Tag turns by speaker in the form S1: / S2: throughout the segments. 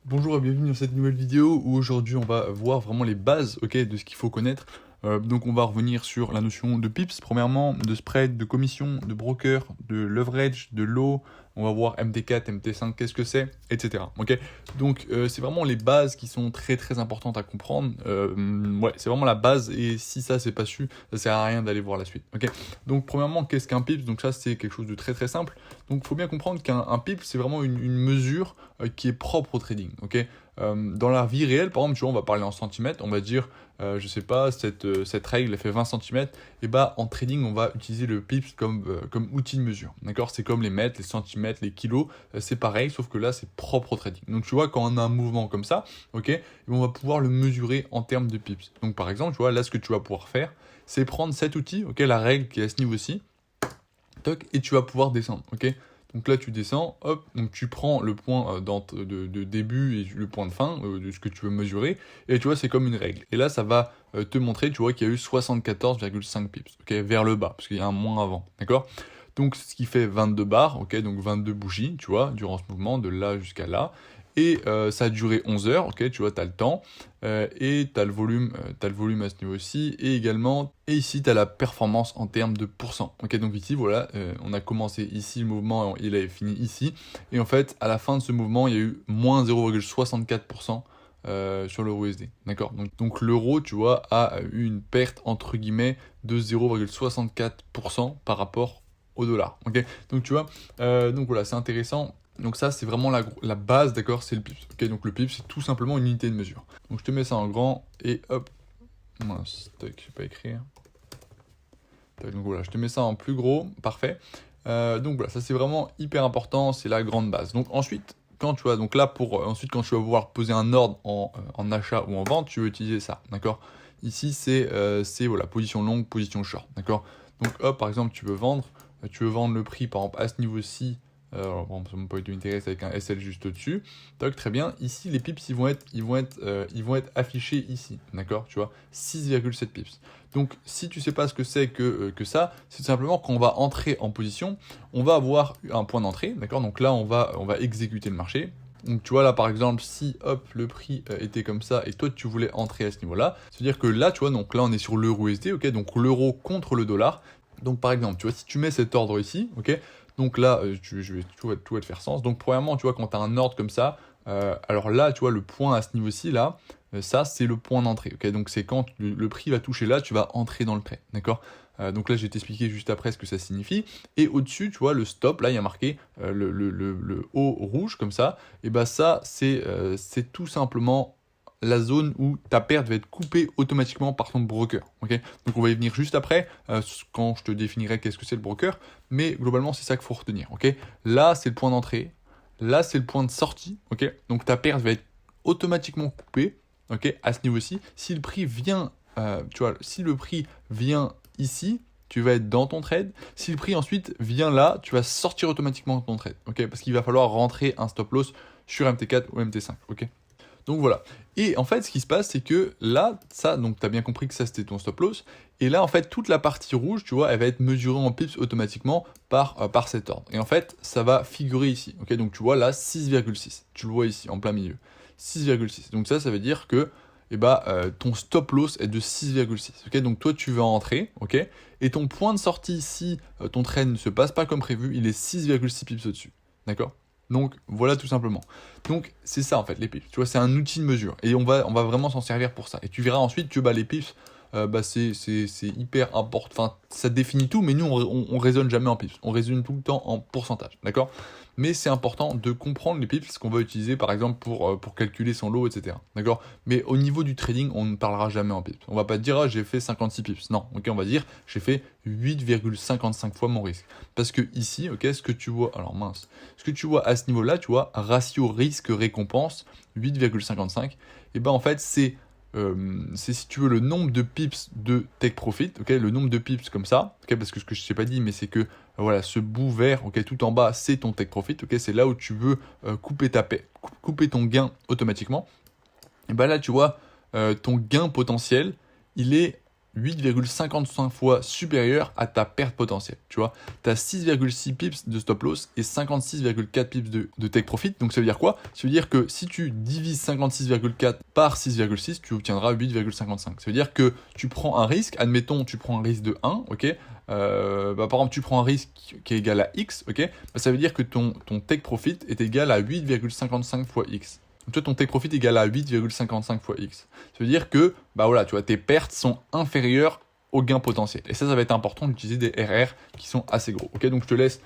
S1: Bonjour et bienvenue dans cette nouvelle vidéo où aujourd'hui on va voir vraiment les bases de ce qu'il faut connaître. Donc on va revenir sur la notion de pips, premièrement, de spread, de commission, de broker, de leverage, de low, on va voir MT4, MT5, qu'est-ce que c'est, etc. Ok. Donc c'est vraiment les bases qui sont très très importantes à comprendre. Ouais, c'est vraiment la base et si ça c'est pas su, ça sert à rien d'aller voir la suite. Ok. Donc premièrement, qu'est-ce qu'un pips? Donc ça c'est quelque chose de très très simple. Donc il faut bien comprendre qu'un pips c'est vraiment une mesure qui est propre au trading. Ok. Dans la vie réelle, par exemple, tu vois, on va parler en centimètres, on va dire, je sais pas, cette règle elle fait 20 centimètres, et bah en trading, on va utiliser le pips comme outil de mesure. D'accord. C'est comme les mètres, les centimètres, les kilos, c'est pareil, sauf que là, c'est propre au trading. Donc tu vois, quand on a un mouvement comme ça, ok, et on va pouvoir le mesurer en termes de pips. Donc par exemple, tu vois, là, ce que tu vas pouvoir faire, c'est prendre cet outil, ok, la règle qui est à ce niveau-ci, toc, et tu vas pouvoir descendre, ok. Donc là, tu descends, hop, donc tu prends le point de début et le point de fin de ce que tu veux mesurer, et tu vois, c'est comme une règle. Et là, ça va te montrer, tu vois, qu'il y a eu 74,5 pips, ok, vers le bas, parce qu'il y a un moins avant, d'accord. Donc, ce qui fait 22 barres, ok, donc 22 bougies, tu vois, durant ce mouvement, de là jusqu'à là. Et ça a duré 11 heures, ok, tu vois, tu as le temps, et tu as le volume à ce niveau-ci, et également, et ici, tu as la performance en termes de pourcents. Ok, donc ici, voilà, on a commencé ici le mouvement, il avait fini ici, et en fait, à la fin de ce mouvement, il y a eu moins 0,64% sur l'euro USD, d'accord. Donc l'euro, tu vois, a eu une perte, entre guillemets, de 0,64% par rapport au dollar, ok. Donc tu vois, donc voilà, c'est intéressant. Donc ça, c'est vraiment la base, d'accord, c'est le pips. Ok, donc le pips, c'est tout simplement une unité de mesure. Donc je te mets ça en grand, et hop, mince, tac, je vais pas écrire. Tac, donc voilà, je te mets ça en plus gros, parfait. Donc voilà, ça c'est vraiment hyper important, c'est la grande base. Donc ensuite, quand tu vas, donc là pour, ensuite quand tu vas pouvoir poser un ordre en achat ou en vente, tu veux utiliser ça, d'accord. Ici c'est voilà, position longue, position short, d'accord. Donc hop, par exemple, tu veux vendre le prix, par exemple, à ce niveau-ci, bon, ça mon point de intéresse avec un SL juste au-dessus. Toc, très bien. Ici, les pips, ils vont être affichés ici, d'accord, tu vois, 6,7 pips. Donc, si tu sais pas ce que c'est que ça, c'est simplement qu'on va entrer en position, on va avoir un point d'entrée, d'accord. Donc là, on va exécuter le marché. Donc tu vois là par exemple si hop le prix était comme ça et toi tu voulais entrer à ce niveau-là, c'est-à-dire que là tu vois donc là on est sur l'euro USD, ok, donc l'euro contre le dollar. Donc par exemple tu vois si tu mets cet ordre ici, ok, donc là tout va te faire sens. Donc premièrement tu vois quand tu as un ordre comme ça, alors là tu vois le point à ce niveau-ci là, ça c'est le point d'entrée, ok, donc c'est quand le prix va toucher là, tu vas entrer dans le trade, d'accord. Donc là je vais t'expliquer juste après ce que ça signifie. Et au-dessus tu vois le stop, là il y a marqué le haut rouge comme ça, et bah ça c'est tout simplement la zone où ta perte va être coupée automatiquement par ton broker. Ok, donc on va y venir juste après, quand je te définirai qu'est-ce que c'est le broker, mais globalement c'est ça qu'il faut retenir. Ok, là c'est le point d'entrée, là c'est le point de sortie. Ok, donc ta perte va être automatiquement coupée. Ok, à ce niveau-ci, si le prix vient, tu vois, si le prix vient ici, tu vas être dans ton trade. Si le prix ensuite vient là, tu vas sortir automatiquement de ton trade, ok, parce qu'il va falloir rentrer un stop loss sur MT4 ou MT5, ok. Donc voilà. Et en fait, ce qui se passe, c'est que là, ça, donc tu as bien compris que ça c'était ton stop loss. Et là, en fait, toute la partie rouge, tu vois, elle va être mesurée en pips automatiquement par cet ordre. Et en fait, ça va figurer ici. Ok, donc tu vois là 6,6. Tu le vois ici, en plein milieu. 6,6. Donc ça veut dire que ton stop loss est de 6,6. Ok, donc toi, tu vas entrer. Ok, et ton point de sortie, si ton trade ne se passe pas comme prévu, il est 6,6 pips au-dessus. D'accord. Donc voilà tout simplement. Donc c'est ça en fait les pips. Tu vois, c'est un outil de mesure et on va vraiment s'en servir pour ça. Et tu verras ensuite que les pips, c'est hyper important. Enfin, ça définit tout, mais nous on raisonne jamais en pips. On raisonne tout le temps en pourcentage, d'accord. Mais c'est important de comprendre les pips qu'on va utiliser par exemple pour calculer son lot, etc. D'accord. Mais au niveau du trading, on ne parlera jamais en pips. On va pas dire j'ai fait 56 pips. Non, ok, on va dire j'ai fait 8,55 fois mon risque. Parce que ici, ok, ce que tu vois, alors mince, ce que tu vois à ce niveau-là, tu vois, ratio risque-récompense, 8,55, et ben en fait, c'est si tu veux le nombre de pips de take profit, ok, le nombre de pips comme ça, ok, parce que ce que je t'ai pas dit, mais c'est que voilà, ce bout vert, ok, tout en bas, c'est ton take profit, ok, c'est là où tu veux couper ton gain automatiquement. Et ben là, tu vois, ton gain potentiel, il est 8,55 fois supérieur à ta perte potentielle, tu vois. Tu as 6,6 pips de stop loss et 56,4 pips de take profit. Donc ça veut dire quoi? Ça veut dire que si tu divises 56,4 par 6,6, tu obtiendras 8,55. Ça veut dire que tu prends un risque, admettons tu prends un risque de 1, ok, par exemple tu prends un risque qui est égal à X, ok, ça veut dire que ton take profit est égal à 8,55 fois X. Donc toi, ton take profit est égal à 8,55 fois X. Ça veut dire que voilà, tu vois, tes pertes sont inférieures au gain potentiel. Et ça va être important d'utiliser des RR qui sont assez gros. Ok, donc je te laisse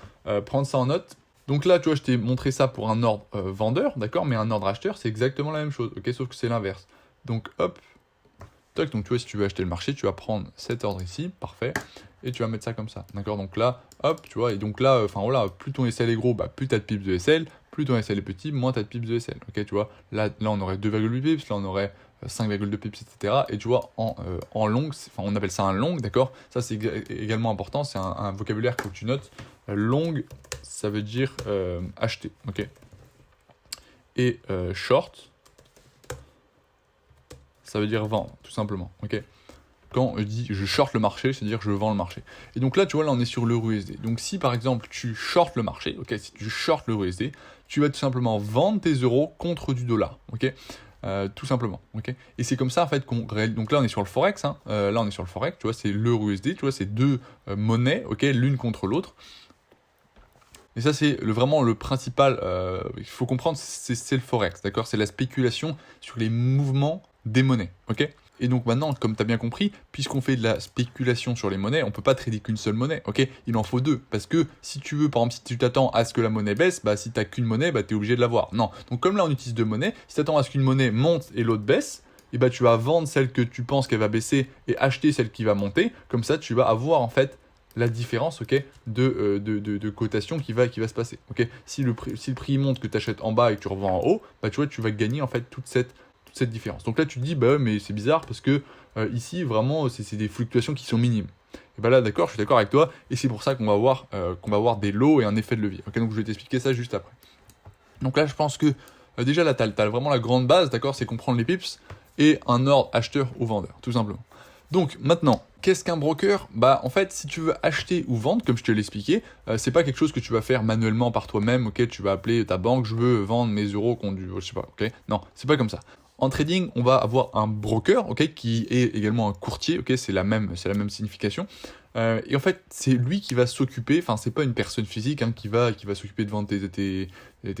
S1: prendre ça en note. Donc là, tu vois, je t'ai montré ça pour un ordre vendeur, d'accord, mais un ordre acheteur, c'est exactement la même chose, ok, sauf que c'est l'inverse. Donc hop, toc, donc tu vois, si tu veux acheter le marché, tu vas prendre cet ordre ici, parfait, et tu vas mettre ça comme ça, d'accord. Donc là, hop, tu vois, et donc là, enfin voilà, plus ton SL est gros, plus t'as de pips de SL, plus ton SL est petit, moins t'as de pips de SL, ok, tu vois. Là on aurait 2,8 pips, là on aurait 5,2 pips, etc. Et tu vois, en long, enfin on appelle ça un long, d'accord. Ça c'est également important, c'est un vocabulaire que tu notes. Long, ça veut dire acheter, ok. Et short, ça veut dire vendre, tout simplement, ok. Quand je dis je short le marché, c'est-à-dire je vends le marché. Et donc là, tu vois, là on est sur l'euro USD. Donc si par exemple tu short le marché, ok, si tu short l'euro USD, tu vas tout simplement vendre tes euros contre du dollar, ok, tout simplement, ok. Et c'est comme ça en fait qu'on réalise. Donc là on est sur le forex, hein. Là on est sur le forex, tu vois, c'est l'euro USD, tu vois, c'est deux monnaies, ok, l'une contre l'autre. Et ça, c'est vraiment le principal, il faut comprendre, c'est le forex, d'accord. C'est la spéculation sur les mouvements des monnaies, ok. Et donc maintenant, comme tu as bien compris, puisqu'on fait de la spéculation sur les monnaies, on ne peut pas trader qu'une seule monnaie, ok. Il en faut deux, parce que si tu veux, par exemple, si tu t'attends à ce que la monnaie baisse, si tu n'as qu'une monnaie, tu es obligé de l'avoir. Non, donc comme là on utilise deux monnaies, si tu attends à ce qu'une monnaie monte et l'autre baisse, et tu vas vendre celle que tu penses qu'elle va baisser et acheter celle qui va monter, comme ça tu vas avoir en fait la différence, ok, de cotation qui va se passer, ok. Si le prix monte, que tu achètes en bas et que tu revends en haut, tu vois, tu vas gagner en fait toute cette différence. Donc là, tu te dis, mais c'est bizarre parce que ici, vraiment, c'est des fluctuations qui sont minimes. Et là, d'accord, je suis d'accord avec toi, et c'est pour ça qu'on va avoir des lots et un effet de levier. Ok, donc je vais t'expliquer ça juste après. Donc là, je pense que déjà là, tu as vraiment la grande base, d'accord, c'est comprendre les pips et un ordre acheteur ou vendeur, tout simplement. Donc maintenant, qu'est-ce qu'un broker? En fait, si tu veux acheter ou vendre, comme je te l'ai expliqué, c'est pas quelque chose que tu vas faire manuellement par toi-même, ok? Tu vas appeler ta banque, je veux vendre mes euros contre du, je sais pas, ok? Non, c'est pas comme ça. En trading, on va avoir un broker, ok, qui est également un courtier, ok, c'est la même signification. Et en fait, c'est lui qui va s'occuper, enfin, c'est pas une personne physique qui va s'occuper de vendre tes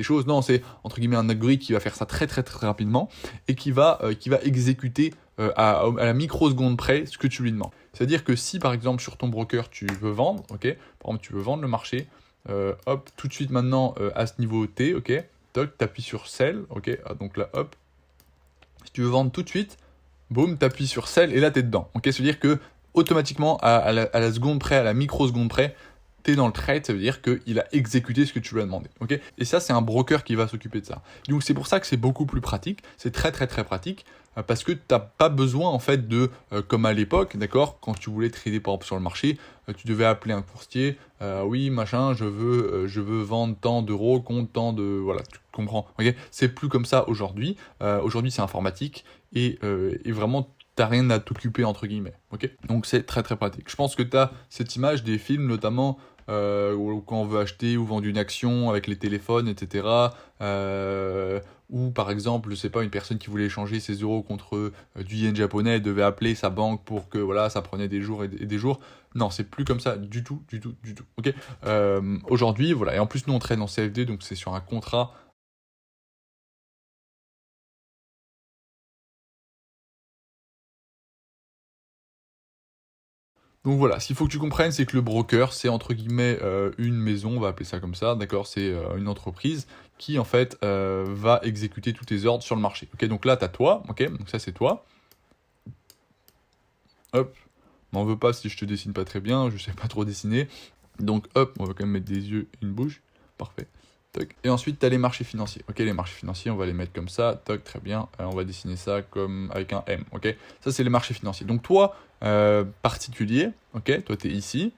S1: choses. Non, c'est entre guillemets un algorithme qui va faire ça très très très rapidement et qui va exécuter à la microseconde près ce que tu lui demandes. C'est-à-dire que si par exemple sur ton broker tu veux vendre, ok, par exemple tu veux vendre le marché, hop, tout de suite maintenant à ce niveau T, ok, toc, t'appuies sur Sell, ok, donc là hop, si tu veux vendre tout de suite, boum, t'appuies sur Sell et là t'es dedans, ok, c'est-à-dire que automatiquement à la seconde près, à la microseconde près, t'es dans le trade, ça veut dire qu'il a exécuté ce que tu lui as demandé, ok. Et ça, c'est un broker qui va s'occuper de ça. Donc c'est pour ça que c'est beaucoup plus pratique, c'est très très très pratique, parce que t'as pas besoin en fait de, comme à l'époque, d'accord, quand tu voulais trader par exemple sur le marché, tu devais appeler un courtier, oui machin, je veux vendre tant d'euros contre tant de, voilà, tu comprends, ok. C'est plus comme ça aujourd'hui, aujourd'hui c'est informatique, et vraiment t'as rien à t'occuper entre guillemets, ok. Donc c'est très très pratique. Je pense que t'as cette image des films notamment quand on veut acheter ou vendre une action avec les téléphones, etc. Ou par exemple, je sais pas, une personne qui voulait échanger ses euros contre du yen japonais devait appeler sa banque pour que voilà, ça prenait des jours et des jours. Non, c'est plus comme ça du tout, du tout, du tout. Ok. Aujourd'hui, voilà. Et en plus, nous on traîne en CFD, donc c'est sur un contrat. Donc voilà, ce qu'il faut que tu comprennes, c'est que le broker, c'est entre guillemets une maison, on va appeler ça comme ça, d'accord, c'est une entreprise qui en fait va exécuter tous tes ordres sur le marché. Ok, donc là, tu as toi, ok, donc ça c'est toi. Hop, m'en veux pas si je te dessine pas très bien, je sais pas trop dessiner. Donc hop, on va quand même mettre des yeux, une bouche, parfait. Toc. Et ensuite, tu as les marchés financiers. Ok, les marchés financiers, on va les mettre comme ça. Toc, très bien. On va dessiner ça comme avec un M. Ok, ça, c'est les marchés financiers. Donc, toi, particulier, ok, toi, tu es ici.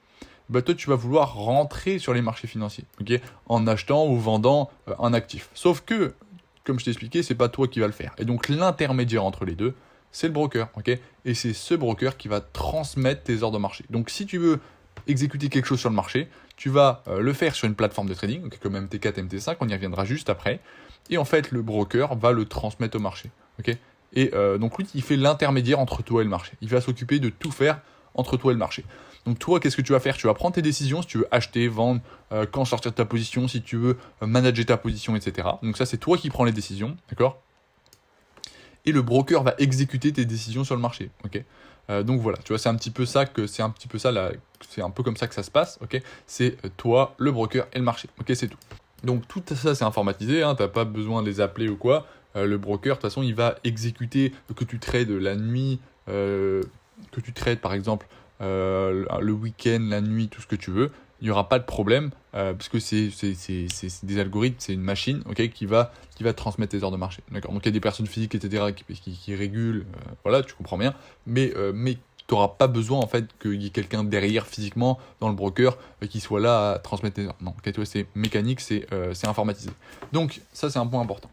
S1: Toi, tu vas vouloir rentrer sur les marchés financiers, ok, en achetant ou vendant un actif. Sauf que, comme je t'ai expliqué, c'est pas toi qui vas le faire. Et donc, l'intermédiaire entre les deux, c'est le broker, ok? Et c'est ce broker qui va transmettre tes ordres de marché. Donc si tu veux exécuter quelque chose sur le marché, tu vas le faire sur une plateforme de trading, okay, comme MT4, MT5, on y reviendra juste après. Et en fait, le broker va le transmettre au marché, ok? Et donc lui, il fait l'intermédiaire entre toi et le marché. Il va s'occuper de tout faire entre toi et le marché. Donc toi, qu'est-ce que tu vas faire? Tu vas prendre tes décisions si tu veux acheter, vendre, quand sortir de ta position, si tu veux manager ta position, etc. Donc ça, c'est toi qui prends les décisions, d'accord? Et le broker va exécuter tes décisions sur le marché, ok? Donc voilà, tu vois, c'est un peu comme ça que ça se passe, ok? C'est toi, le broker et le marché, ok? C'est tout. Donc tout ça, c'est informatisé, hein, t'as pas besoin de les appeler ou quoi. Le broker, de toute façon, il va exécuter que tu trades la nuit, que tu trades par exemple le week-end, la nuit, tout ce que tu veux. Il n'y aura pas de problème, parce que c'est des algorithmes, c'est une machine, ok, qui va transmettre tes heures de marché. D'accord. Donc il y a des personnes physiques, etc., qui régulent, voilà, tu comprends bien, mais tu n'auras pas besoin en fait qu'il y ait quelqu'un derrière physiquement dans le broker qui soit là à transmettre tes heures. Non, ok, tu vois, c'est mécanique, c'est informatisé. Donc ça, c'est un point important.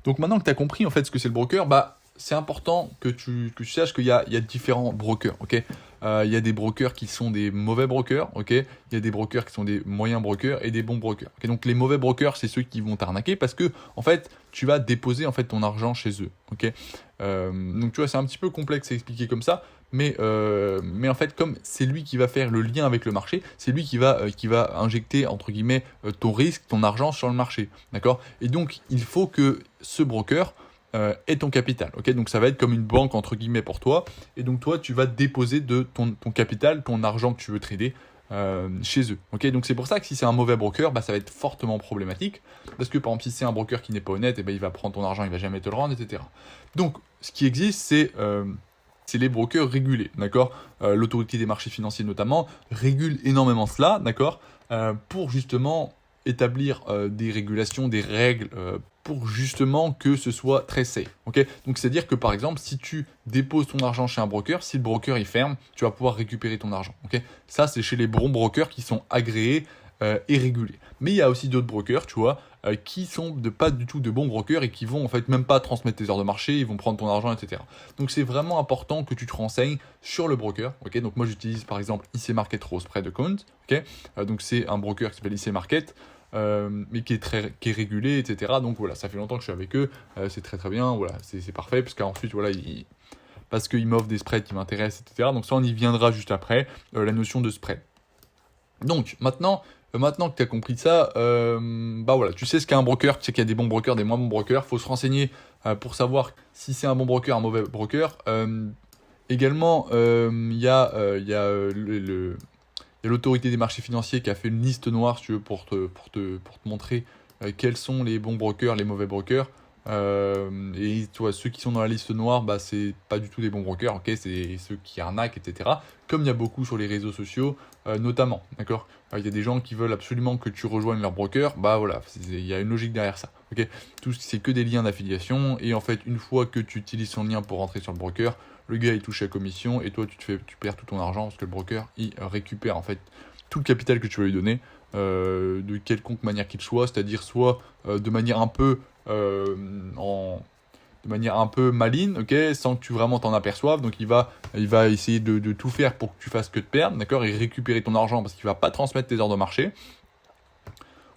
S1: Donc maintenant que tu as compris en fait ce que c'est le broker, bah c'est important que tu saches qu'il y a différents brokers, ok? Il y a des brokers qui sont des mauvais brokers, ok? Il y a des brokers qui sont des moyens brokers et des bons brokers. Okay, donc les mauvais brokers, c'est ceux qui vont t'arnaquer parce que en fait, tu vas déposer en fait ton argent chez eux, ok? Donc tu vois, c'est un petit peu complexe à expliquer comme ça, mais en fait, comme c'est lui qui va faire le lien avec le marché, c'est lui qui va injecter entre guillemets ton risque, ton argent sur le marché, d'accord? Et donc il faut que ce broker est ton capital. Ok, donc ça va être comme une banque entre guillemets pour toi. Et donc toi, tu vas déposer de ton capital, ton argent que tu veux trader chez eux. Ok, donc c'est pour ça que si c'est un mauvais broker, bah, ça va être fortement problématique. Parce que par exemple, si c'est un broker qui n'est pas honnête, et ben il va prendre ton argent, il va jamais te le rendre, etc. Donc ce qui existe, c'est les brokers régulés, d'accord? L'autorité des marchés financiers notamment régule énormément cela, d'accord? Pour justement établir des régulations, des règles pour justement que ce soit très safe. Ok, donc c'est-à-dire que par exemple, si tu déposes ton argent chez un broker, si le broker il ferme, tu vas pouvoir récupérer ton argent. Ok, ça c'est chez les bons brokers qui sont agréés et régulés. Mais il y a aussi d'autres brokers, tu vois, qui sont pas du tout de bons brokers et qui vont en fait même pas transmettre tes heures de marché, ils vont prendre ton argent, etc. Donc c'est vraiment important que tu te renseignes sur le broker. Ok, donc moi j'utilise par exemple IC Market Rose Spread Account. Ok, donc c'est un broker qui s'appelle IC Market. Mais qui est régulé, etc. Donc voilà, ça fait longtemps que je suis avec eux, c'est très très bien, voilà, c'est parfait, parce qu'ensuite, voilà, parce qu'ils m'offrent des spreads qui m'intéressent, etc. Donc ça, on y viendra juste après, la notion de spread. Donc maintenant que tu as compris ça, bah voilà, tu sais ce qu'est un broker, tu sais qu'il y a des bons brokers, des moins bons brokers, il faut se renseigner pour savoir si c'est un bon broker, un mauvais broker. Également, il y a l'autorité des marchés financiers qui a fait une liste noire, si tu veux, pour te montrer quels sont les bons brokers, les mauvais brokers. Et tu vois, ceux qui sont dans la liste noire, bah, c'est pas du tout des bons brokers, ok, c'est ceux qui arnaquent, etc. Comme il y a beaucoup sur les réseaux sociaux, notamment, d'accord. Il y a des gens qui veulent absolument que tu rejoignes leur broker, bah voilà, il y a une logique derrière ça, ok. Tout c'est que des liens d'affiliation, et en fait, une fois que tu utilises son lien pour rentrer sur le broker, le gars il touche la commission, et toi tu perds tout ton argent parce que le broker il récupère en fait tout le capital que tu vas lui donner, de quelconque manière qu'il soit, c'est-à-dire soit de manière un peu maligne, ok, sans que tu vraiment t'en aperçoives. Donc il va essayer de tout faire pour que tu fasses que de perdre, d'accord, et récupérer ton argent parce qu'il va pas transmettre tes heures de marché.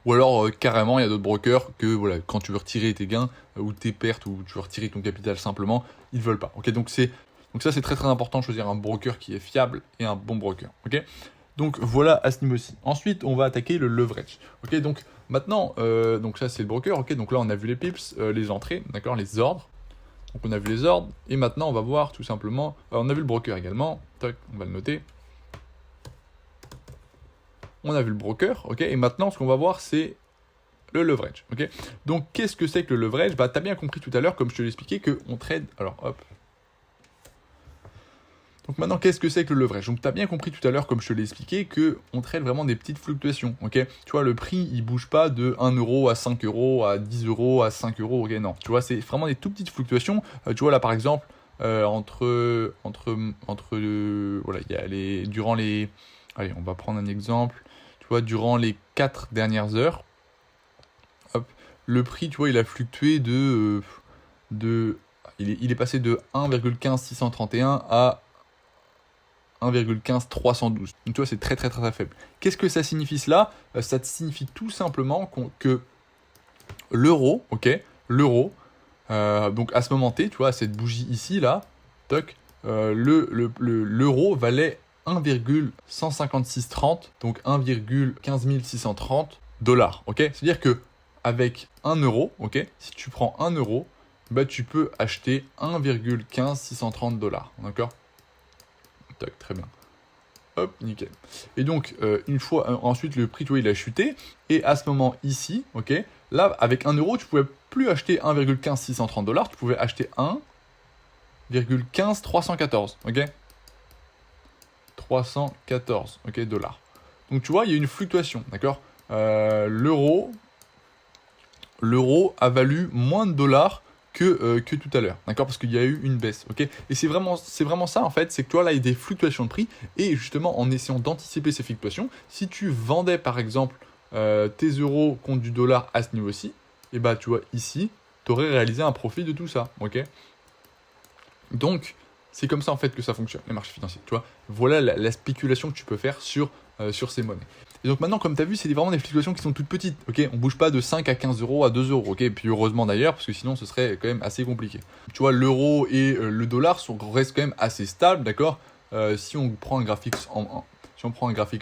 S1: Ou alors carrément il y a d'autres brokers que voilà, quand tu veux retirer tes gains ou tes pertes ou tu veux retirer ton capital simplement, ils veulent pas. Ok, donc ça c'est très très important de choisir un broker qui est fiable et un bon broker. Ok. Donc voilà à ce niveau-ci. Ensuite, on va attaquer le leverage. Ok, donc maintenant, donc ça c'est le broker. Ok, donc là on a vu les pips, les entrées, d'accord, les ordres. Donc on a vu les ordres et maintenant on va voir tout simplement. On a vu le broker également. Tac, on va le noter. On a vu le broker. Ok, et maintenant ce qu'on va voir c'est le leverage. Ok, donc qu'est-ce que c'est que le leverage? Bah t'as bien compris tout à l'heure, comme je te l'ai expliqué, que on trade. Alors hop. Donc maintenant, qu'est-ce que c'est que le leverage? Donc tu as bien compris tout à l'heure, comme je te l'ai expliqué, qu'on traite vraiment des petites fluctuations. Ok, tu vois, le prix, il bouge pas de 1 euro à 5 euros, à 10 euros, à 5 euros. Ok, non. Tu vois, c'est vraiment des tout petites fluctuations. Tu vois, là, par exemple, voilà, il y a durant les... Allez, on va prendre un exemple. Tu vois, durant les 4 dernières heures, hop, le prix, tu vois, il a fluctué de il est passé de 1,15631 à 1,15312. Donc tu vois, c'est très faible. Qu'est-ce que ça signifie cela? Ça signifie tout simplement que l'euro, ok, l'euro, donc à ce moment T, tu vois, cette bougie ici, là, toc, l'euro valait 1,15630, donc 1,15630 dollars, ok? C'est-à-dire que avec 1 euro, ok, si tu prends 1 euro, bah tu peux acheter 1,15630 dollars, d'accord? Tac, très bien. Hop, nickel. Et donc, une fois, ensuite, le prix, tu vois, il a chuté. Et à ce moment ici, ok, là, avec 1 euro, tu pouvais plus acheter 1,15630 dollars, tu pouvais acheter 1,15314, ok? 314, ok, dollars. Donc, tu vois, il y a une fluctuation, d'accord? L'euro a valu moins de dollars que tout à l'heure, d'accord? Parce qu'il y a eu une baisse, ok? Et c'est vraiment ça, en fait, c'est que toi, là, il y a des fluctuations de prix, et justement, en essayant d'anticiper ces fluctuations, si tu vendais, par exemple, tes euros contre du dollar à ce niveau-ci, et bah, tu vois, ici, tu aurais réalisé un profit de tout ça, ok? Donc, c'est comme ça, en fait, que ça fonctionne, les marchés financiers, tu vois? Voilà la spéculation que tu peux faire sur ces monnaies. Et donc maintenant, comme tu as vu, c'est vraiment des fluctuations qui sont toutes petites, ok? On bouge pas de 5 à 15 euros à 2 euros, ok? Et puis heureusement d'ailleurs, parce que sinon ce serait quand même assez compliqué. Tu vois, l'euro et le dollar restent quand même assez stables, d'accord? Si on prend un graphique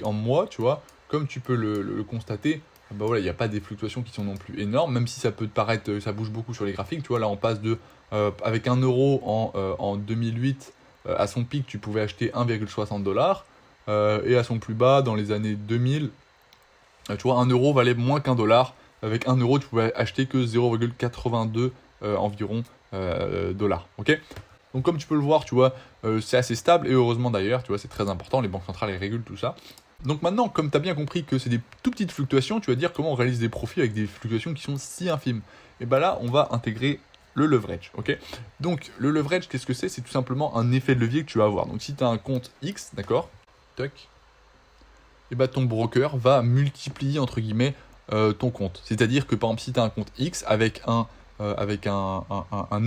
S1: en mois, tu vois, comme tu peux le constater, bah voilà, il n'y a pas des fluctuations qui sont non plus énormes, même si ça peut te paraître, ça bouge beaucoup sur les graphiques, tu vois, là on passe de, avec 1 euro en 2008, à son pic, tu pouvais acheter 1,60 dollars. Et à son plus bas, dans les années 2000, tu vois, 1 euro valait moins qu'un dollar. Avec 1 euro, tu pouvais acheter que 0,82 environ dollars. Ok? Donc comme tu peux le voir, tu vois, c'est assez stable, et heureusement d'ailleurs, tu vois, c'est très important, les banques centrales, elles régulent tout ça. Donc maintenant, comme tu as bien compris que c'est des tout petites fluctuations, tu vas dire comment on réalise des profits avec des fluctuations qui sont si infimes. Et bien là, on va intégrer le leverage, ok? Donc le leverage, qu'est-ce que c'est? C'est tout simplement un effet de levier que tu vas avoir. Donc si tu as un compte X, d'accord? Et bah ton broker va multiplier entre guillemets ton compte. C'est-à-dire que par exemple si tu as un compte X avec un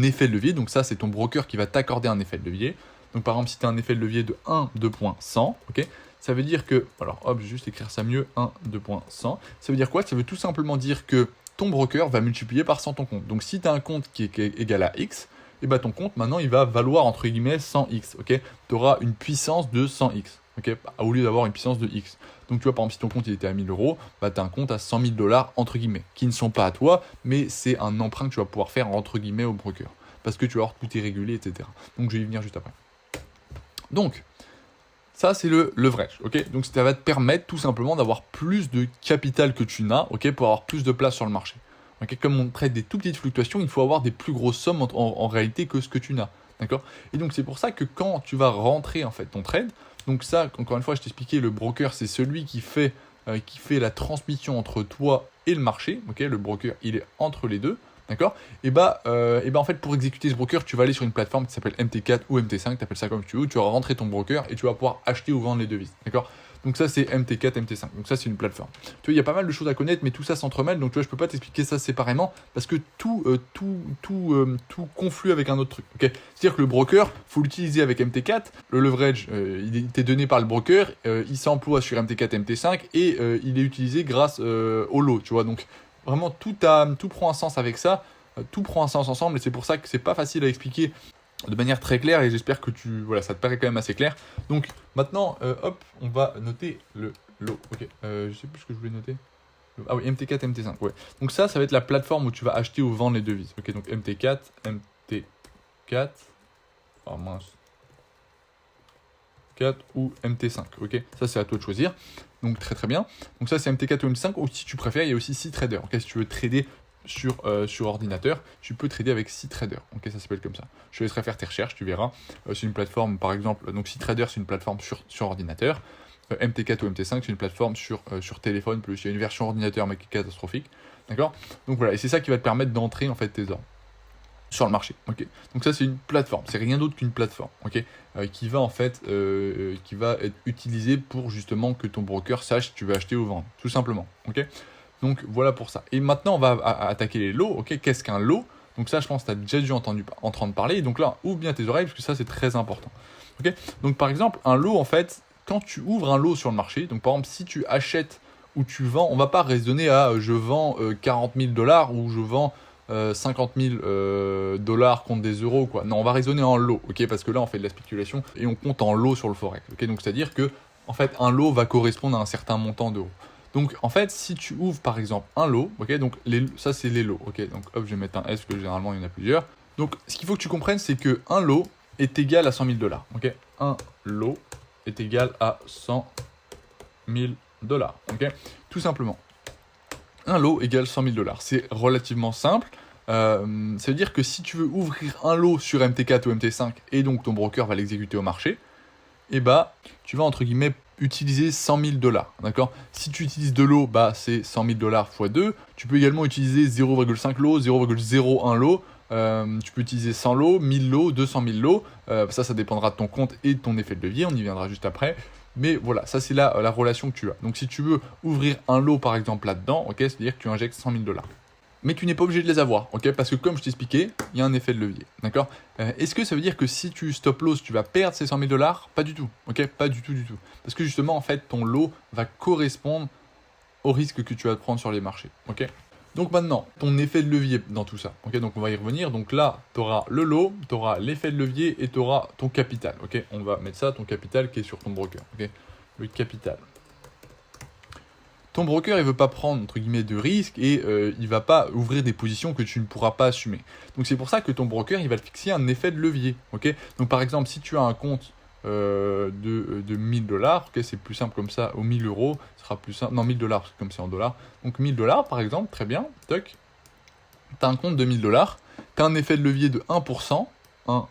S1: effet de levier, donc ça c'est ton broker qui va t'accorder un effet de levier. Donc par exemple si tu as un effet de levier de 1, 2.100, ok, ça veut dire que, alors hop, je vais juste écrire ça mieux, 1, 2.100, ça veut dire quoi? Ça veut tout simplement dire que ton broker va multiplier par 100 ton compte. Donc si tu as un compte qui est égal à X, et bah ton compte maintenant il va valoir entre guillemets 100X, ok? Tu auras une puissance de 100X. Okay, au lieu d'avoir une puissance de X. Donc tu vois, par exemple, si ton compte il était à 1000 euros, bah, tu as un compte à 100 000 dollars, entre guillemets, qui ne sont pas à toi, mais c'est un emprunt que tu vas pouvoir faire, entre guillemets, au broker. Parce que tu vas avoir tout est régulé, etc. Donc je vais y venir juste après. Donc, ça c'est le leverage, ok? Donc ça va te permettre tout simplement d'avoir plus de capital que tu n'as, ok, pour avoir plus de place sur le marché. Okay, comme on traite des tout petites fluctuations, il faut avoir des plus grosses sommes en réalité que ce que tu n'as. D'accord? Et donc c'est pour ça que quand tu vas rentrer en fait ton trade, donc ça, encore une fois, je t'expliquais, le broker, c'est celui qui fait la transmission entre toi et le marché. Ok, le broker, il est entre les deux. D'accord? Et bah, en fait, pour exécuter ce broker, tu vas aller sur une plateforme qui s'appelle MT4 ou MT5, tu appelles ça comme tu veux, tu vas rentrer ton broker et tu vas pouvoir acheter ou vendre les devises. D'accord? Donc ça, c'est MT4, MT5. Donc ça, c'est une plateforme. Tu vois, il y a pas mal de choses à connaître, mais tout ça s'entremêle. Donc tu vois, je peux pas t'expliquer ça séparément parce que tout conflue avec un autre truc. Ok? C'est-à-dire que le broker, faut l'utiliser avec MT4. Le leverage, il est donné par le broker, il s'emploie sur MT4, MT5 et il est utilisé grâce au lot. Tu vois, donc vraiment tout prend un sens avec ça. Tout prend un sens ensemble et c'est pour ça que c'est pas facile à expliquer de manière très claire et j'espère que ça te paraît quand même assez clair. Donc maintenant, hop, on va noter le lot. Ok, je sais plus ce que je voulais noter. Ah oui, MT4, MT5, ouais. Donc ça va être la plateforme où tu vas acheter ou vendre les devises. Ok, donc MT4, oh mince. 4 ou MT5, ok. Ça c'est à toi de choisir. Donc très bien. Donc ça c'est MT4 ou MT5 ou si tu préfères, il y a aussi CeTrader. Ok, si tu veux trader sur ordinateur, tu peux trader avec CeTrader. Ok, ça s'appelle comme ça. Je te laisserai faire tes recherches, tu verras. C'est une plateforme, par exemple, donc CeTrader, c'est une plateforme sur ordinateur. MT4 ou MT5, c'est une plateforme sur téléphone, plus il y a une version ordinateur, mais qui est catastrophique. D'accord? Donc voilà, et c'est ça qui va te permettre d'entrer en fait tes ordres sur le marché. Ok, donc ça c'est une plateforme, c'est rien d'autre qu'une plateforme, ok, qui va en fait qui va être utilisée pour justement que ton broker sache si tu veux acheter ou vendre, tout simplement. Ok, donc voilà pour ça. Et maintenant on va attaquer les lots. Ok, qu'est-ce qu'un lot? Donc ça, je pense que tu as déjà dû entendre parler. Et donc là, ouvre bien tes oreilles parce que ça, c'est très important. Ok, donc par exemple, un lot, en fait, quand tu ouvres un lot sur le marché, donc par exemple, si tu achètes ou tu vends, on va pas raisonner à je vends 40 000 $ ou je vends 50 000 $ contre des euros, quoi. Non, on va raisonner en lot, ok, parce que là, on fait de la spéculation et on compte en lot sur le forex, ok. Donc c'est-à-dire que en fait, un lot va correspondre à un certain montant d'euros. Donc en fait, si tu ouvres par exemple un lot, ok, donc ça c'est les lots, ok. Donc hop, je vais mettre un S parce que généralement il y en a plusieurs. Donc ce qu'il faut que tu comprennes, c'est que un lot est égal à 100 000 $, ok. Un lot est égal à 100 000 $, ok. Tout simplement. Un lot égale 100 000 $. C'est relativement simple. Ça veut dire que si tu veux ouvrir un lot sur MT4 ou MT5 et donc ton broker va l'exécuter au marché, et bah tu vas entre guillemets utiliser 100 000 $, d'accord. Si tu utilises 2 lots, bah c'est 100 000 $ x 2. Tu peux également utiliser 0,5 lots, 0,01 lots. Tu peux utiliser 100 lots, 1000 lots, 200 000 lots. Ça dépendra de ton compte et de ton effet de levier. On y viendra juste après. Mais voilà, ça c'est la relation que tu as. Donc si tu veux ouvrir un lot par exemple là-dedans, ok, c'est-à-dire que tu injectes 100 000 $. Mais tu n'es pas obligé de les avoir, ok, parce que comme je t'expliquais, il y a un effet de levier, d'accord. Est-ce que ça veut dire que si tu stop loss, tu vas perdre ces 100 000 $? Pas du tout, ok, pas du tout, du tout. Parce que justement, en fait, ton lot va correspondre au risque que tu vas prendre sur les marchés, ok. Donc maintenant, ton effet de levier dans tout ça, ok, donc on va y revenir. Donc là, tu auras le lot, tu auras l'effet de levier et tu auras ton capital, ok. On va mettre ça, ton capital qui est sur ton broker, ok, le capital. Ton broker, il veut pas prendre, entre guillemets, de risques et il va pas ouvrir des positions que tu ne pourras pas assumer. Donc c'est pour ça que ton broker, il va te fixer un effet de levier, ok. Donc par exemple, si tu as un compte de 1000 $, ok, c'est plus simple comme ça, aux 1000 euros, ce sera plus simple, non 1000 $, parce que comme c'est en dollars, donc 1000 $ par exemple, très bien, toc, tu as un compte de 1000 $, tu as un effet de levier de 1%, 1,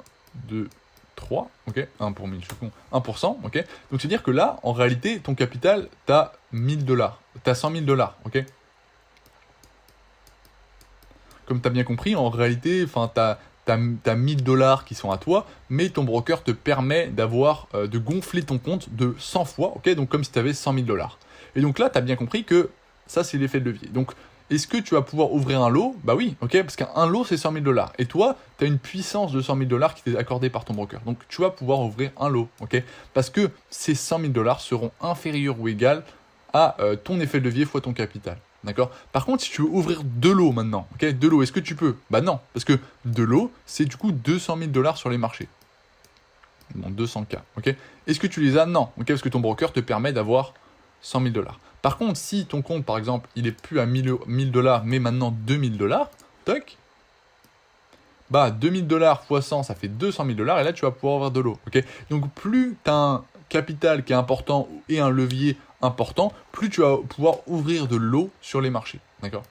S1: 2, 3, ok, 1 pour 1000, je suis con, 1%, ok. Donc c'est-à-dire que là, en réalité, ton capital, tu as 1000 $, tu as 100 000 $, ok. Comme tu as bien compris, en réalité, tu as 1000 $ qui sont à toi, mais ton broker te permet d'avoir, de gonfler ton compte de 100 fois, ok, donc comme si tu avais 100 000 $. Et donc là, tu as bien compris que ça, c'est l'effet de levier. Donc, est-ce que tu vas pouvoir ouvrir un lot? Bah oui, ok, parce qu'un lot, c'est 100 000 $. Et toi, tu as une puissance de 100 000 $ qui t'est accordée par ton broker. Donc, tu vas pouvoir ouvrir un lot, ok, parce que ces 100 000 $ seront inférieurs ou égales à ton effet de levier fois ton capital. D'accord. Par contre, si tu veux ouvrir 2 lots maintenant, ok, 2 lots, est-ce que tu peux? Bah non, parce que 2 lots, c'est du coup 200 000 $ sur les marchés. Bon, 200K, ok. Est-ce que tu les as? Non, ok, parce que ton broker te permet d'avoir 100 000 $. Par contre, si ton compte, par exemple, il est plus à 1000 $, mais maintenant 2000 $, toc, bah 2000 $ fois 100, ça fait 200 000 $, et là, tu vas pouvoir avoir de l'eau, ok. Donc, plus tu as un capital qui est important et un levier important, plus tu vas pouvoir ouvrir de l'eau sur les marchés, d'accord.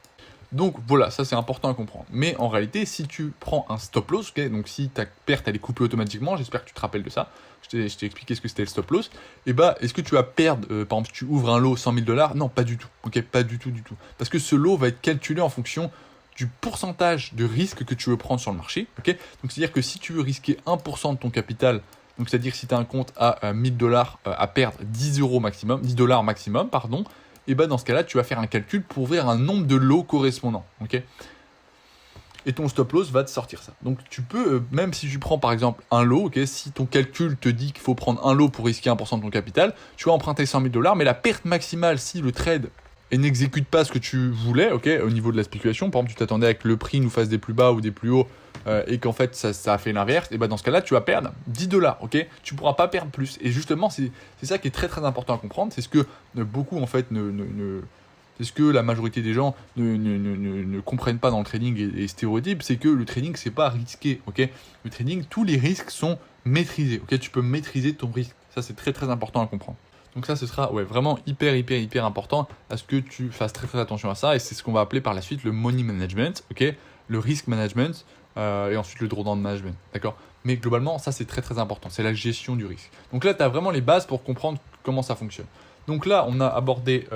S1: Donc voilà, ça c'est important à comprendre. Mais en réalité, si tu prends un stop loss, okay, donc si ta perte elle est coupée automatiquement, j'espère que tu te rappelles de ça, je t'ai expliqué ce que c'était le stop loss, et bah est-ce que tu vas perdre, par exemple si tu ouvres un lot 100 000 $? Non, pas du tout, ok, pas du tout, du tout. Parce que ce lot va être calculé en fonction du pourcentage de risque que tu veux prendre sur le marché, ok. Donc c'est-à-dire que si tu veux risquer 1% de ton capital, donc c'est-à-dire si tu as un compte à 1000 $ à perdre 10 € maximum, 10 $ maximum, pardon, et bah dans ce cas-là, tu vas faire un calcul pour ouvrir un nombre de lots correspondants, ok. Et ton stop loss va te sortir ça. Donc tu peux, même si tu prends par exemple un lot, ok, si ton calcul te dit qu'il faut prendre un lot pour risquer 1% de ton capital, tu vas emprunter 100 000 $, mais la perte maximale si le trade et n'exécute pas ce que tu voulais, ok, au niveau de la spéculation, par exemple tu t'attendais à que le prix nous fasse des plus bas ou des plus hauts, et qu'en fait ça a fait l'inverse, et bah dans ce cas-là tu vas perdre 10 $, ok, tu pourras pas perdre plus. Et justement c'est ça qui est très très important à comprendre, c'est ce que beaucoup en fait c'est ce que la majorité des gens ne comprennent pas dans le trading et stéréotype, c'est que le trading c'est pas risqué, ok. Le trading, tous les risques sont maîtrisés, ok, tu peux maîtriser ton risque, ça c'est très très important à comprendre. Donc ça, ce sera vraiment hyper important à ce que tu fasses très très attention à ça. Et c'est ce qu'on va appeler par la suite le money management, ok, le risk management et ensuite le drawdown management, d'accord. Mais globalement, ça c'est très très important, c'est la gestion du risque. Donc là, tu as vraiment les bases pour comprendre comment ça fonctionne. Donc là, on a abordé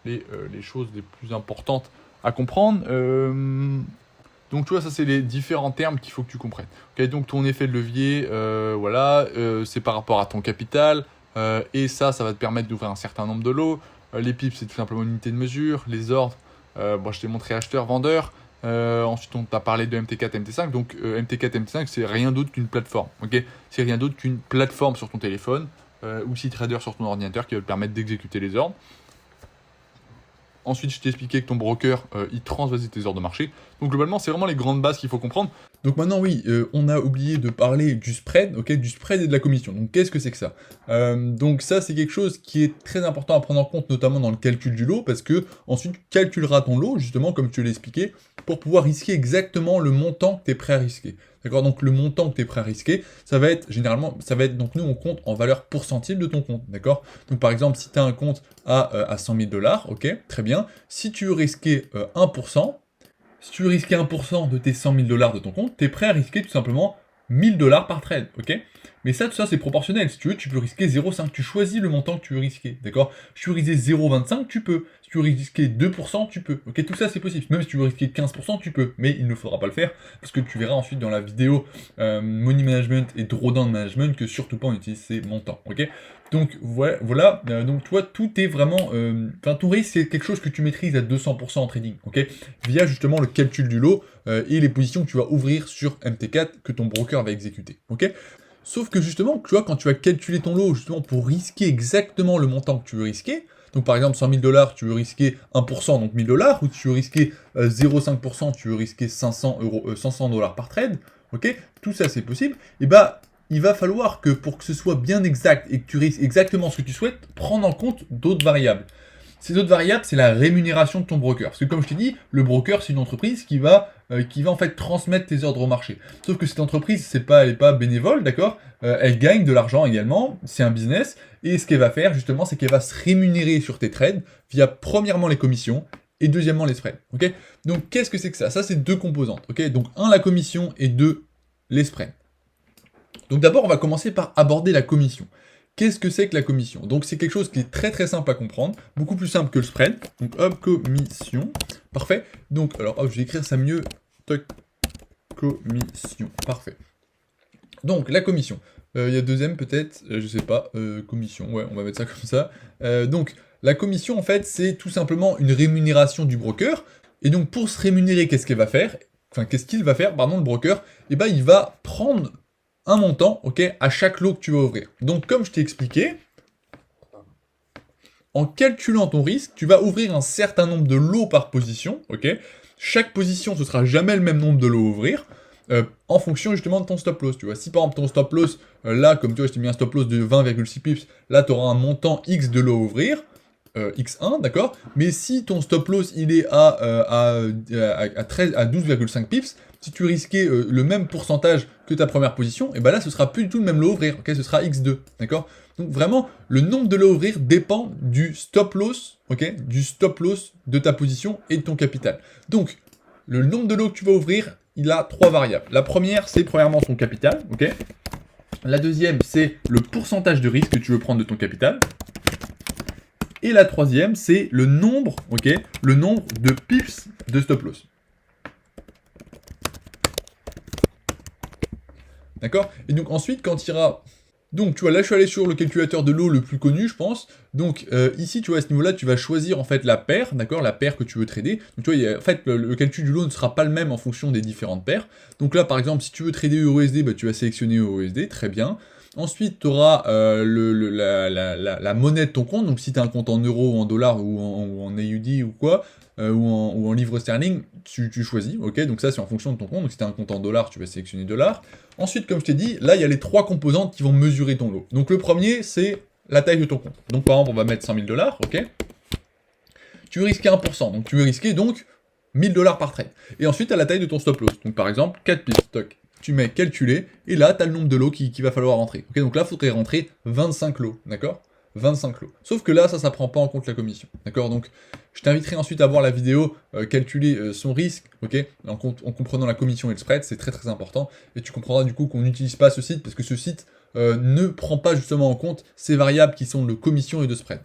S1: les choses les plus importantes à comprendre. Donc tu vois, ça c'est les différents termes qu'il faut que tu comprennes. Okay, donc ton effet de levier, voilà, c'est par rapport à ton capital. Et ça va te permettre d'ouvrir un certain nombre de lots. Les pips, c'est tout simplement une unité de mesure. Les ordres, je t'ai montré acheteur, vendeur. Ensuite, on t'a parlé de MT4, MT5. Donc, MT4, MT5, c'est rien d'autre qu'une plateforme. Ok, c'est rien d'autre qu'une plateforme sur ton téléphone ou CiTrader sur ton ordinateur qui va te permettre d'exécuter les ordres. Ensuite, je t'ai expliqué que ton broker, il transvasait tes ordres de marché. Donc, globalement, c'est vraiment les grandes bases qu'il faut comprendre. Donc maintenant, oui, on a oublié de parler du spread, ok, du spread et de la commission. Donc, qu'est-ce que c'est que ça? Donc ça, c'est quelque chose qui est très important à prendre en compte, notamment dans le calcul du lot, parce que ensuite, tu calculeras ton lot, justement, comme tu l'as expliqué, pour pouvoir risquer exactement le montant que tu es prêt à risquer. D'accord? Donc le montant que tu es prêt à risquer, ça va être généralement, donc nous on compte en valeur pourcentile de ton compte, d'accord? Donc par exemple, si tu as un compte à 100 000 $, ok, très bien. Si tu veux risquer 1%, si tu veux risquer 1% de tes 100 000 $ de ton compte, tu es prêt à risquer tout simplement 1000 $ par trade, ok? Mais ça, tout ça, c'est proportionnel. Si tu veux, tu peux risquer 0,5. Tu choisis le montant que tu veux risquer, d'accord? Si tu veux risquer 0,25, tu peux. Si tu veux risquer 2%, tu peux. Ok, tout ça, c'est possible. Même si tu veux risquer 15%, tu peux. Mais il ne faudra pas le faire, parce que tu verras ensuite dans la vidéo Money Management et Drawdown Management que surtout pas on utilise ces montants, ok? Donc voilà, donc toi, tout est vraiment... Enfin, ton risque, c'est quelque chose que tu maîtrises à 200% en trading, ok? Via justement le calcul du lot et les positions que tu vas ouvrir sur MT4 que ton broker va exécuter, ok? Sauf que justement, tu vois, quand tu vas calculer ton lot justement pour risquer exactement le montant que tu veux risquer, donc par exemple 100 000 $, tu veux risquer 1%, donc 1000 $, ou tu veux risquer 0,5%, tu veux risquer 500 $, par trade, ok? Tout ça c'est possible, et bah il va falloir que pour que ce soit bien exact et que tu risques exactement ce que tu souhaites, prendre en compte d'autres variables. Ces autres variables, c'est la rémunération de ton broker. Parce que comme je t'ai dit, le broker, c'est une entreprise qui va en fait transmettre tes ordres au marché. Sauf que cette entreprise, elle n'est pas bénévole, d'accord? Elle gagne de l'argent également, c'est un business. Et ce qu'elle va faire, justement, c'est qu'elle va se rémunérer sur tes trades via, premièrement, les commissions et deuxièmement, les spreads. Ok? Donc, qu'est-ce que c'est que ça? Ça, c'est deux composantes. Ok? Donc, un, la commission et deux, les spreads. Donc d'abord, on va commencer par aborder la commission. Qu'est-ce que c'est que la commission? Donc c'est quelque chose qui est très très simple à comprendre, beaucoup plus simple que le spread. Donc hop, commission, parfait. Donc alors hop, je vais écrire ça mieux. Toc, commission, parfait. Donc la commission. Il y a deuxième peut-être, je sais pas, commission, ouais, on va mettre ça comme ça. Donc la commission en fait, c'est tout simplement une rémunération du broker. Et donc pour se rémunérer, qu'est-ce qu'il va faire? Enfin, qu'est-ce qu'il va faire, pardon, le broker? Eh ben, il va prendre un montant, ok, à chaque lot que tu vas ouvrir. Donc, comme je t'ai expliqué, en calculant ton risque, tu vas ouvrir un certain nombre de lots par position, ok. Chaque position, ce sera jamais le même nombre de lots à ouvrir, en fonction justement de ton stop loss, tu vois. Si par exemple ton stop loss, là, comme tu vois, je t'ai mis un stop loss de 20,6 pips, là, tu auras un montant X de lots à ouvrir, X1, d'accord. Mais si ton stop loss, il est à 12,5 pips, si tu risquais le même pourcentage que ta première position, et ben là ce sera plus du tout le même lot à ouvrir, ok, ce sera X2, d'accord? Donc vraiment, le nombre de lots à ouvrir dépend du stop loss, ok, du stop loss de ta position et de ton capital. Donc, le nombre de lots que tu vas ouvrir, il a trois variables. La première, c'est premièrement ton capital, ok? La deuxième, c'est le pourcentage de risque que tu veux prendre de ton capital. Et la troisième, c'est le nombre, ok, le nombre de pips de stop loss. D'accord? Et donc ensuite, quand il ira... Donc tu vois, là je suis allé sur le calculateur de lot le plus connu, je pense. Donc ici, tu vois, à ce niveau-là, tu vas choisir en fait la paire, d'accord? La paire que tu veux trader. Donc tu vois, en fait, le calcul du lot ne sera pas le même en fonction des différentes paires. Donc là, par exemple, si tu veux trader EURUSD, bah, tu vas sélectionner EURUSD, très bien. Ensuite, tu auras la monnaie de ton compte, donc si tu as un compte en euros ou en dollars ou en AUD ou quoi, ou en livres sterling, tu choisis, ok? Donc ça, c'est en fonction de ton compte, donc si tu as un compte en dollars, tu vas sélectionner dollars. Ensuite, comme je t'ai dit, là, il y a les trois composantes qui vont mesurer ton lot. Donc le premier, c'est la taille de ton compte. Donc par exemple, on va mettre 100 000 $, ok? Tu veux risquer 1%, donc tu veux risquer donc 1000 $ par trade. Et ensuite, tu as la taille de ton stop loss. Donc par exemple, 4 pips, stock. Tu mets calculer, et là, tu as le nombre de lots qu'il va falloir rentrer. Ok, donc là, il faudrait rentrer 25 lots, d'accord? 25 lots. Sauf que là, ça prend pas en compte la commission, d'accord? Donc, je t'inviterai ensuite à voir la vidéo calculer son risque, ok? En comprenant la commission et le spread, c'est très très important. Et tu comprendras du coup qu'on n'utilise pas ce site, parce que ce site ne prend pas justement en compte ces variables qui sont de commission et de spread.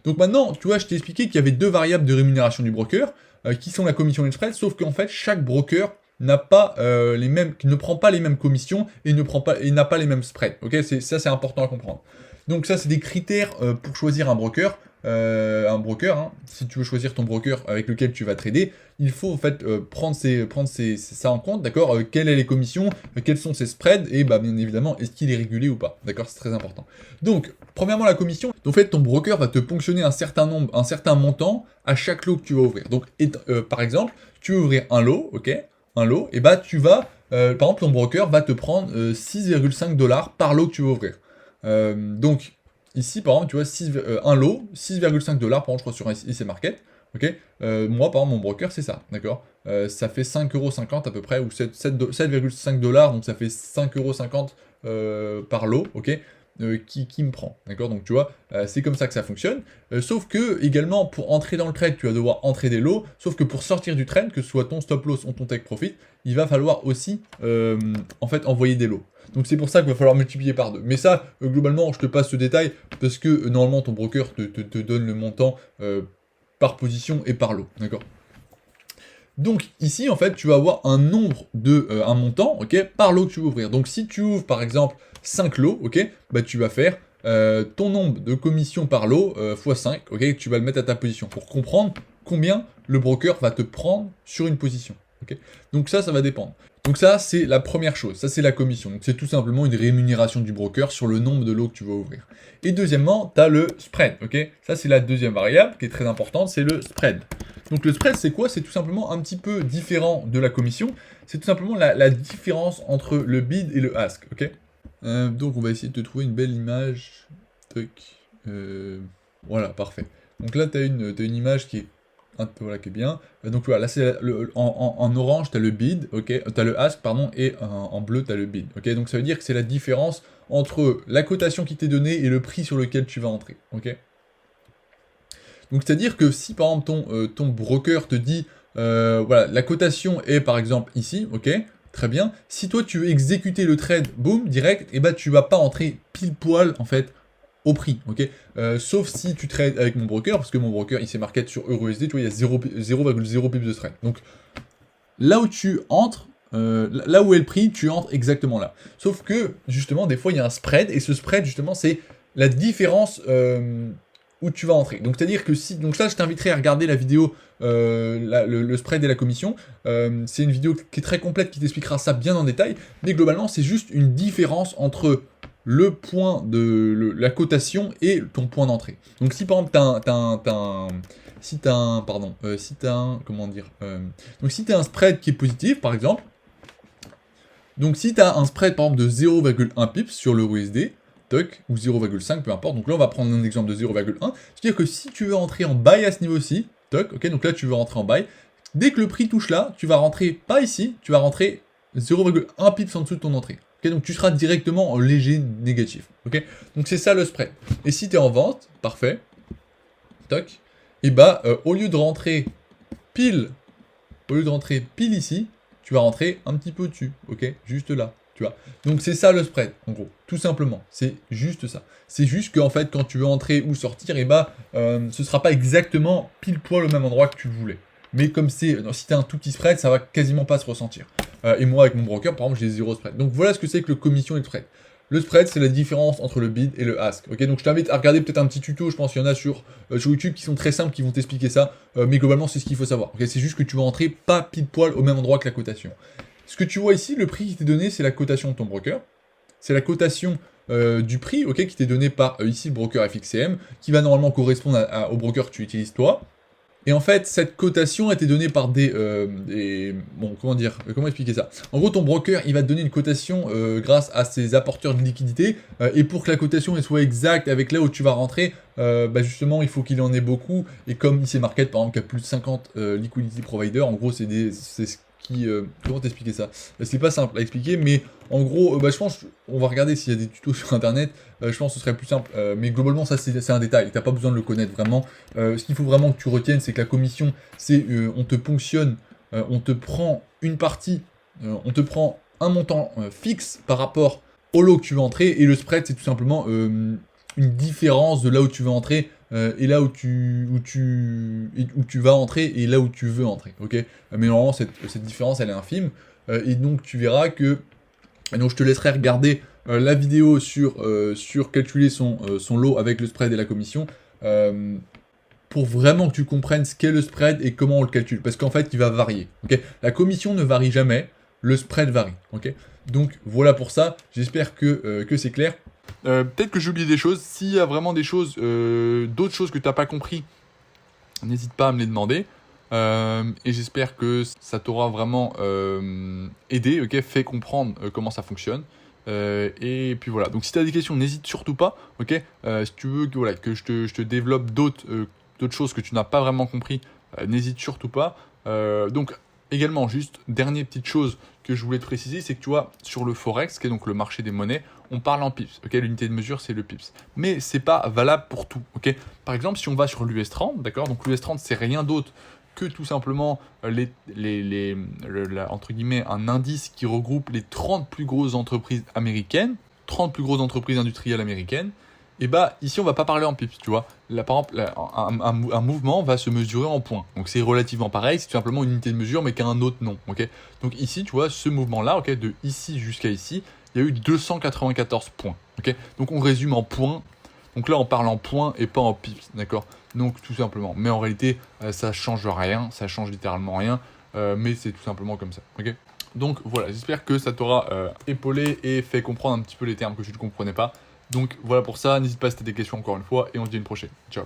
S1: Donc maintenant, tu vois, je t'ai expliqué qu'il y avait deux variables de rémunération du broker, qui sont la commission et le spread, sauf qu'en fait, chaque broker n'a pas ne prend pas les mêmes commissions et n'a pas les mêmes spreads. Ok, ça c'est important à comprendre. Donc ça c'est des critères pour choisir un broker. un broker, hein, si tu veux choisir ton broker avec lequel tu vas trader, il faut en fait prendre ça en compte, d'accord, quelles sont les commissions, quels sont ses spreads, et bah, bien évidemment, est-ce qu'il est régulé ou pas, d'accord, c'est très important. Donc, premièrement, la commission, donc, en fait, ton broker va te ponctionner un certain montant à chaque lot que tu vas ouvrir. Donc, par exemple, tu veux ouvrir un lot, ok, un lot, et bah tu vas, par exemple, ton broker va te prendre 6,5 $ par lot que tu veux ouvrir. Donc, ici, par exemple, tu vois, un lot, 6,5 $, par exemple, je crois sur IC Market, ok. Moi, par exemple, mon broker, c'est ça, d'accord. Ça fait 5,50 € à peu près, ou 7,5 $, donc ça fait 5,50 € par lot, ok, qui me prend, d'accord. Donc, tu vois, c'est comme ça que ça fonctionne. Sauf que, également, pour entrer dans le trade, tu vas devoir entrer des lots, sauf que pour sortir du trade, que ce soit ton stop loss ou ton take profit, il va falloir aussi, en fait, envoyer des lots. Donc c'est pour ça qu'il va falloir multiplier par 2. Mais ça, globalement, je te passe ce détail, parce que normalement, ton broker te donne le montant par position et par lot, d'accord. Donc ici, en fait, tu vas avoir un nombre un montant, ok, par lot que tu veux ouvrir. Donc si tu ouvres, par exemple, 5 lots, ok, bah tu vas faire ton nombre de commissions par lot x 5, ok, tu vas le mettre à ta position, pour comprendre combien le broker va te prendre sur une position, ok. Donc ça va dépendre. Donc ça, c'est la première chose, ça c'est la commission. Donc c'est tout simplement une rémunération du broker sur le nombre de lots que tu vas ouvrir. Et deuxièmement, tu as le spread, ok. Ça c'est la deuxième variable qui est très importante, c'est le spread. Donc le spread, c'est quoi? C'est tout simplement un petit peu différent de la commission. C'est tout simplement la différence entre le bid et le ask, ok. Donc on va essayer de te trouver une belle image. Toc. Voilà, parfait. Donc là, tu as une image qui est voilà, qui est bien. Donc voilà, là c'est en orange, tu as le bid, ok, tu as le ask, pardon, et en bleu, tu as le bid, ok. Donc ça veut dire que c'est la différence entre la cotation qui t'est donnée et le prix sur lequel tu vas entrer, ok. Donc c'est-à-dire que si par exemple ton broker te dit, voilà, la cotation est par exemple ici, ok, très bien. Si toi tu veux exécuter le trade, boum, direct, et bah tu vas pas entrer pile poil en fait au prix, ok. Sauf si tu trades avec mon broker, parce que mon broker il s'est market sur EURUSD, tu vois, il y a 0,0 pips de spread. Donc là où tu entres, là où est le prix, tu entres exactement là. Sauf que justement, des fois il y a un spread, et ce spread justement c'est la différence où tu vas entrer. Donc c'est-à-dire que si, donc là je t'inviterai à regarder la vidéo, le spread et la commission. C'est une vidéo qui est très complète, qui t'expliquera ça bien en détail, mais globalement c'est juste une différence entre le point de la cotation et ton point d'entrée. Donc si par exemple si t'as un, comment dire, donc si t'as un spread qui est positif par exemple, donc si t'as un spread par exemple de 0,1 pips sur le USD, ou 0,5, peu importe. Donc là, on va prendre un exemple de 0,1. C'est-à-dire que si tu veux entrer en buy à ce niveau-ci, ok, donc là, tu veux rentrer en buy. Dès que le prix touche là, tu vas rentrer pas ici, tu vas rentrer 0,1 pips en dessous de ton entrée. Ok, donc tu seras directement en léger négatif. Ok, donc c'est ça le spread. Et si tu es en vente, parfait, toc, et bah, au lieu de rentrer pile ici, tu vas rentrer un petit peu dessus, ok, juste là. Tu vois. Donc c'est ça le spread, en gros, tout simplement. C'est juste ça. C'est juste qu'en fait, quand tu veux entrer ou sortir, et bah, ce sera pas exactement pile poil au même endroit que tu voulais. Mais comme si tu as un tout petit spread, ça va quasiment pas se ressentir. Et moi, avec mon broker, par exemple, j'ai 0 spread. Donc voilà ce que c'est que le commission et le spread. Le spread, c'est la différence entre le bid et le ask. Ok, donc je t'invite à regarder peut-être un petit tuto, je pense qu'il y en a sur YouTube qui sont très simples, qui vont t'expliquer ça. Mais globalement, c'est ce qu'il faut savoir. Okay, c'est juste que tu vas entrer pas pile poil au même endroit que la cotation. Ce que tu vois ici, le prix qui t'est donné, c'est la cotation de ton broker. C'est la cotation du prix, ok, qui t'est donné par ici le broker FXCM, qui va normalement correspondre au broker que tu utilises toi. Et en fait, cette cotation a été donnée par bon, comment expliquer ça? En gros, ton broker, il va te donner une cotation grâce à ses apporteurs de liquidité, et pour que la cotation elle soit exacte avec là où tu vas rentrer, bah justement, il faut qu'il en ait beaucoup, et comme IC Market, par exemple, qui a plus de 50 liquidity providers, en gros, c'est ce qui... comment t'expliquer ça? C'est pas simple à expliquer, mais en gros, bah, je pense, on va regarder s'il y a des tutos sur internet, je pense que ce serait plus simple, mais globalement ça c'est un détail, t'as pas besoin de le connaître vraiment. Ce qu'il faut vraiment que tu retiennes, c'est que la commission, c'est on te ponctionne, on te prend une partie, on te prend un montant fixe par rapport au lot que tu veux entrer, et le spread c'est tout simplement une différence de là où tu veux entrer, et là où tu vas entrer, et là où tu veux entrer, ok. Mais normalement cette différence elle est infime, et donc tu verras que... Et donc je te laisserai regarder la vidéo sur calculer son lot avec le spread et la commission. pour vraiment que tu comprennes ce qu'est le spread et comment on le calcule. Parce qu'en fait, il va varier. Ok, la commission ne varie jamais, le spread varie. Ok, donc voilà pour ça. J'espère que c'est clair. Peut-être que j'ai oublié des choses. S'il y a vraiment des choses, d'autres choses que tu n'as pas compris, n'hésite pas à me les demander. Et j'espère que ça t'aura vraiment aidé, ok, fait comprendre comment ça fonctionne. Et puis voilà, donc si tu as des questions, n'hésite surtout pas, ok. Si tu veux que, voilà, que je te développe d'autres choses que tu n'as pas vraiment compris, n'hésite surtout pas. Donc également, juste dernière petite chose que je voulais te préciser, c'est que tu vois, sur le Forex, qui est donc le marché des monnaies, on parle en pips, ok. L'unité de mesure, c'est le pips. Mais c'est pas valable pour tout, ok. Par exemple, si on va sur l'US30, d'accord, donc l'US30, c'est rien d'autre que tout simplement entre guillemets, un indice qui regroupe les 30 plus grosses entreprises américaines, 30 plus grosses entreprises industrielles américaines. Et bah ici on va pas parler en pips, tu vois. Là, par exemple, un mouvement va se mesurer en points. Donc c'est relativement pareil, c'est tout simplement une unité de mesure mais qui a un autre nom. Ok. Donc ici tu vois ce mouvement-là, ok, de ici jusqu'à ici, il y a eu 294 points. Ok. Donc on résume en points. Donc là on parle en points et pas en pips, d'accord. Donc tout simplement. Mais en réalité ça change rien, ça change littéralement rien. Mais c'est tout simplement comme ça. Ok. Donc voilà, j'espère que ça t'aura épaulé et fait comprendre un petit peu les termes que tu ne comprenais pas. Donc voilà pour ça, n'hésite pas si tu as des questions encore une fois et on se dit à une prochaine. Ciao.